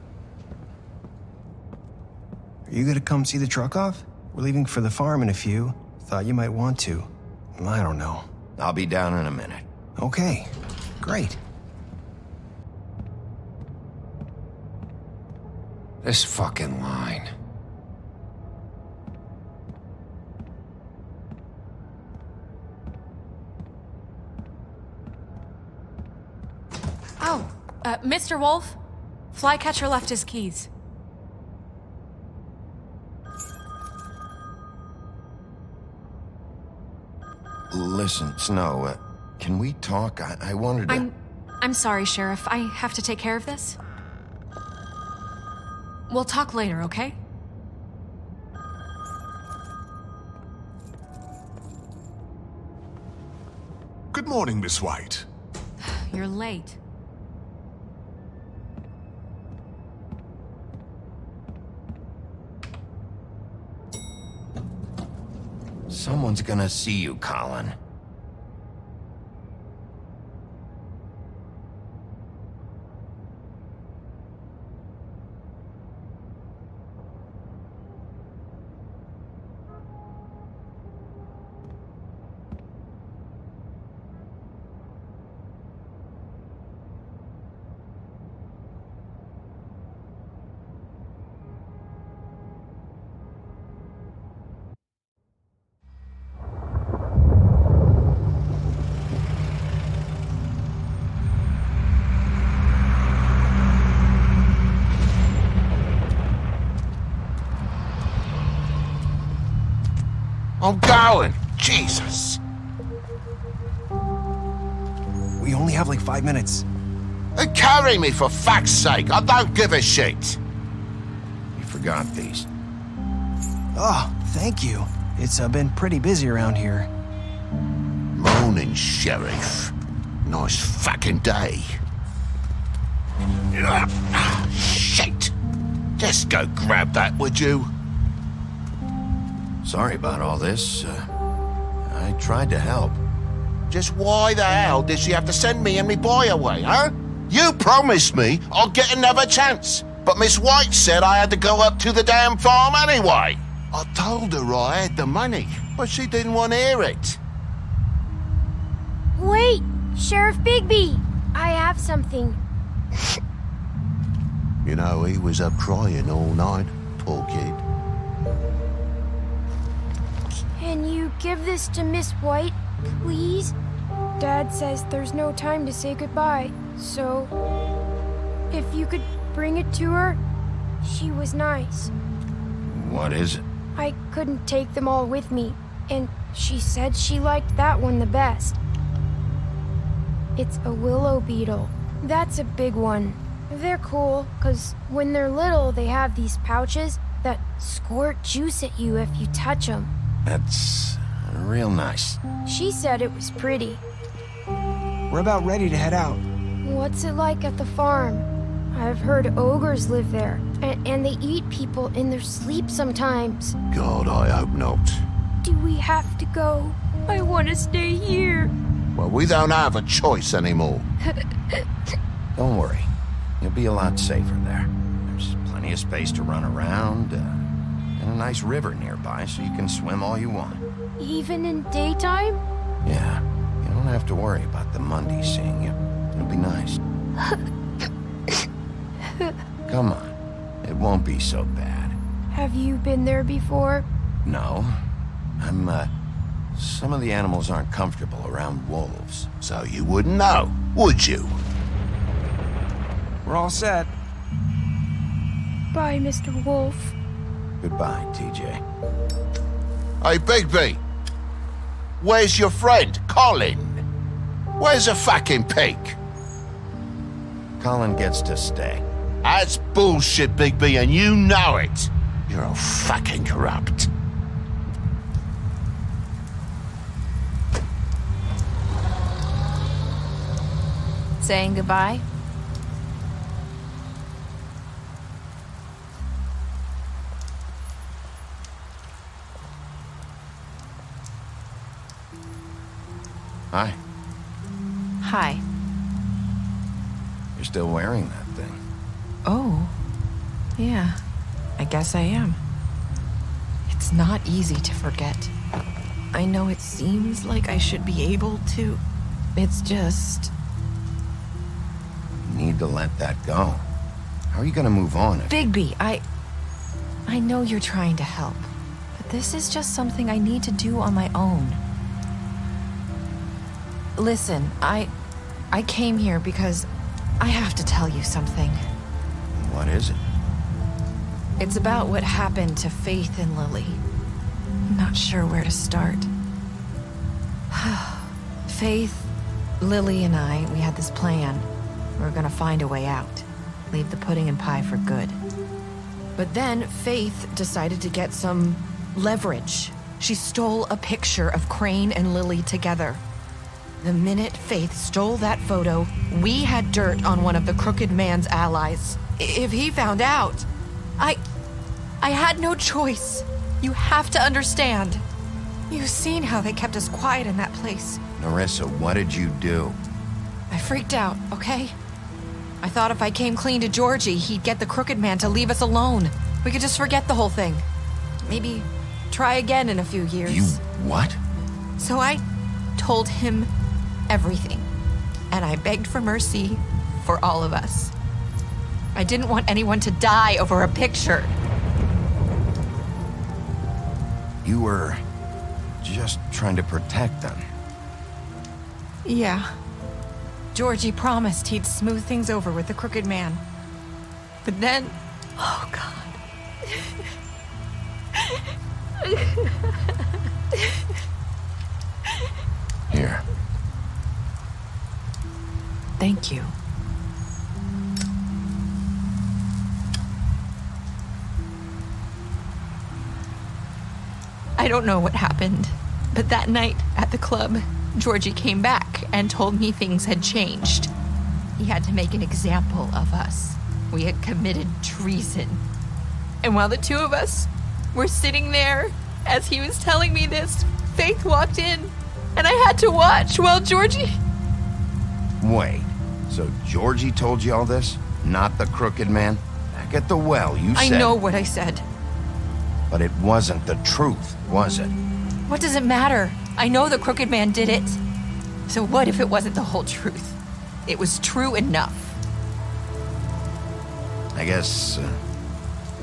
Are you gonna come see the truck off? We're leaving for the farm in a few. Thought you might want to. I don't know. I'll be down in a minute. Okay, great. This fucking line. Oh, Mr. Wolf? Flycatcher left his keys. Listen, Snow, can we talk? I wanted to... I'm sorry, Sheriff. I have to take care of this. We'll talk later, okay? Good morning, Miss White. You're late. Someone's gonna see you, Colin. Oh, Colin! Jesus! We only have like 5 minutes. Carry me, for fuck's sake. I don't give a shit. You forgot these. Oh, thank you. It's been pretty busy around here. Morning, Sheriff. Nice fucking day. Shit. Just go grab that, would you? Sorry about all this. I tried to help. Just why the hell did she have to send me and me boy away, huh? You promised me I'd get another chance, but Miss White said I had to go up to the damn farm anyway. I told her I had the money, but she didn't want to hear it. Wait, Sheriff Bigby, I have something. You know, he was up crying all night, poor kid. Can you give this to Miss White, please? Dad says there's no time to say goodbye, so if you could bring it to her, she was nice. What is it? I couldn't take them all with me, and she said she liked that one the best. It's a willow beetle. That's a big one. They're cool, because when they're little, they have these pouches that squirt juice at you if you touch them. That's real nice. She said it was pretty. We're about ready to head out. What's it like at the farm? I've heard ogres live there, and they eat people in their sleep sometimes. God, I hope not. Do we have to go? I want to stay here. Well, we don't have a choice anymore. Don't worry. You'll be a lot safer there. There's plenty of space to run around, and a nice river nearby so you can swim all you want. Even in daytime? Yeah. You don't have to worry about the Monday seeing you. It'll be nice. Come on. It won't be so bad. Have you been there before? No. Some of the animals aren't comfortable around wolves. So you wouldn't know, would you? We're all set. Bye, Mr. Wolf. Goodbye, TJ. Hey, Bigby. Where's your friend, Colin? Where's the fucking pig? Colin gets to stay. That's bullshit, Bigby, and you know it. You're all fucking corrupt. Saying goodbye? Hi. Hi. You're still wearing that thing. Oh. Yeah. I guess I am. It's not easy to forget. I know it seems like I should be able to. It's just... You need to let that go. How are you gonna move on if... Bigby, I know you're trying to help, but this is just something I need to do on my own. Listen, I came here because I have to tell you something. What is it? It's about what happened to Faith and Lily. I'm not sure where to start. Faith, Lily, and we had this plan. We were gonna find a way out. Leave the pudding and pie for good. But then Faith decided to get some leverage. She stole a picture of Crane and Lily together. The minute Faith stole that photo, we had dirt on one of the crooked man's allies. If he found out, I had no choice. You have to understand. You've seen how they kept us quiet in that place. Narissa, what did you do? I freaked out, okay? I thought if I came clean to Georgie, he'd get the crooked man to leave us alone. We could just forget the whole thing. Maybe try again in a few years. You what? So I told him everything. And I begged for mercy for all of us. I didn't want anyone to die over a picture. You were just trying to protect them. Yeah. Georgie promised he'd smooth things over with the crooked man. But then... Oh, God. Here. Thank you. I don't know what happened, but that night at the club, Georgie came back and told me things had changed. He had to make an example of us. We had committed treason. And while the two of us were sitting there, as he was telling me this, Faith walked in, and I had to watch while Georgie... Wait, so Georgie told you all this? Not the crooked man? Back at the well, you said... I know what I said. But it wasn't the truth, was it? What does it matter? I know the crooked man did it. So what if it wasn't the whole truth? It was true enough. I guess,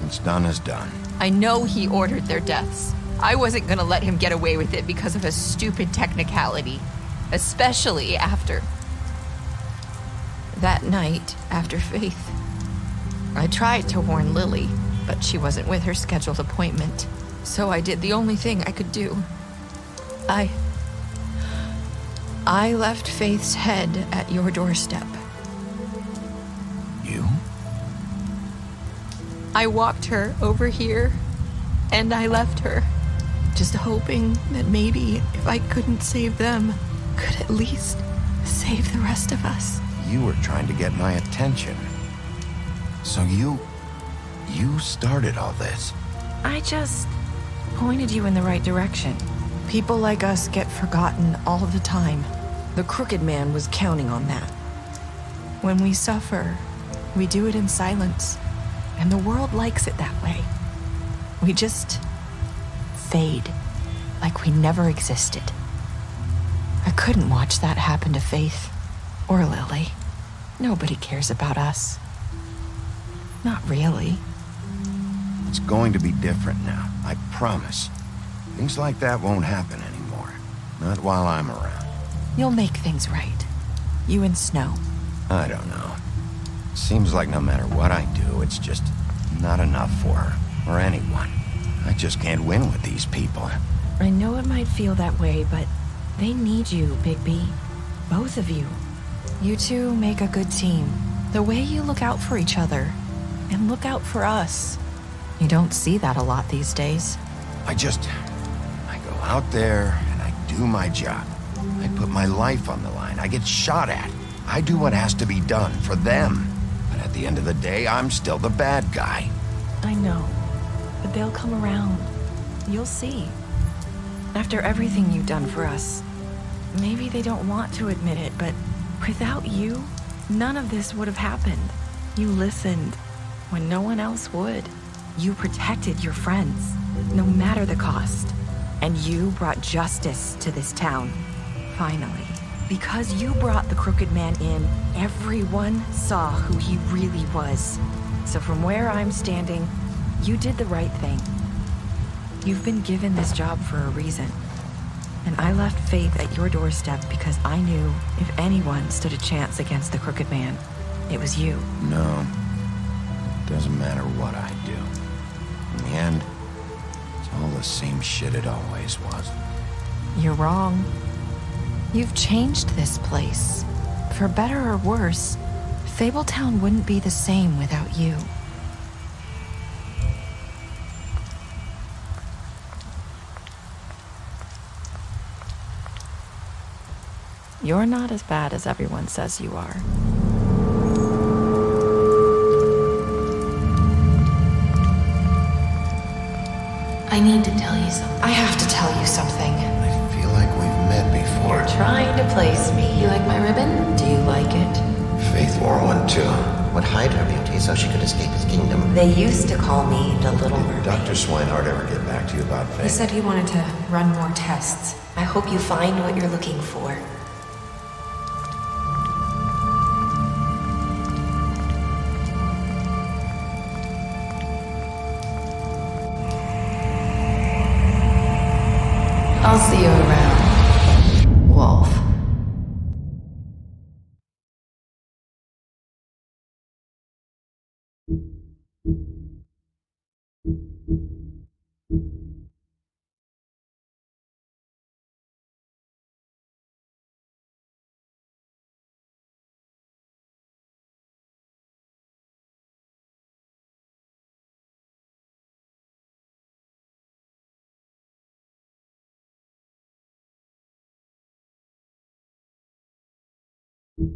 what's done is done. I know he ordered their deaths. I wasn't gonna let him get away with it because of a stupid technicality. Especially after... that night, after Faith. I tried to warn Lily, but she wasn't with her scheduled appointment. So I did the only thing I could do. I left Faith's head at your doorstep. You? I walked her over here, and I left her. Just hoping that maybe if I couldn't save them, could at least save the rest of us. You were trying to get my attention. So you started all this. I just pointed you in the right direction. People like us get forgotten all the time. The crooked man was counting on that. When we suffer, we do it in silence, and the world likes it that way. We just fade, like we never existed. I couldn't watch that happen to Faith or Lily. Nobody cares about us. Not really. It's going to be different now, I promise. Things like that won't happen anymore. Not while I'm around. You'll make things right. You and Snow. I don't know. Seems like no matter what I do, it's just not enough for her, or anyone. I just can't win with these people. I know it might feel that way, but they need you, Bigby. Both of you. You two make a good team. The way you look out for each other, and look out for us. You don't see that a lot these days. I go out there, and I do my job. I put my life on the line. I get shot at. I do what has to be done for them. But at the end of the day, I'm still the bad guy. I know, but they'll come around. You'll see. After everything you've done for us, maybe they don't want to admit it, but without you, none of this would have happened. You listened when no one else would. You protected your friends, no matter the cost. And you brought justice to this town, finally. Because you brought the crooked man in, everyone saw who he really was. So from where I'm standing, you did the right thing. You've been given this job for a reason. And I left Faith at your doorstep because I knew if anyone stood a chance against the crooked man, it was you. No, it doesn't matter what I do. In the end, it's all the same shit it always was. You're wrong. You've changed this place. For better or worse, Fabletown wouldn't be the same without you. You're not as bad as everyone says you are. I need to tell you something. I have to tell you something. I feel like we've met before. You're trying to place me. You like my ribbon? Do you like it? Faith wore one too. Would hide her beauty so she could escape his kingdom. They used to call me the Little Mermaid. Did Dr. Swinehart ever get back to you about Faith? He said he wanted to run more tests. I hope you find what you're looking for. I'll see you around, Wolf. you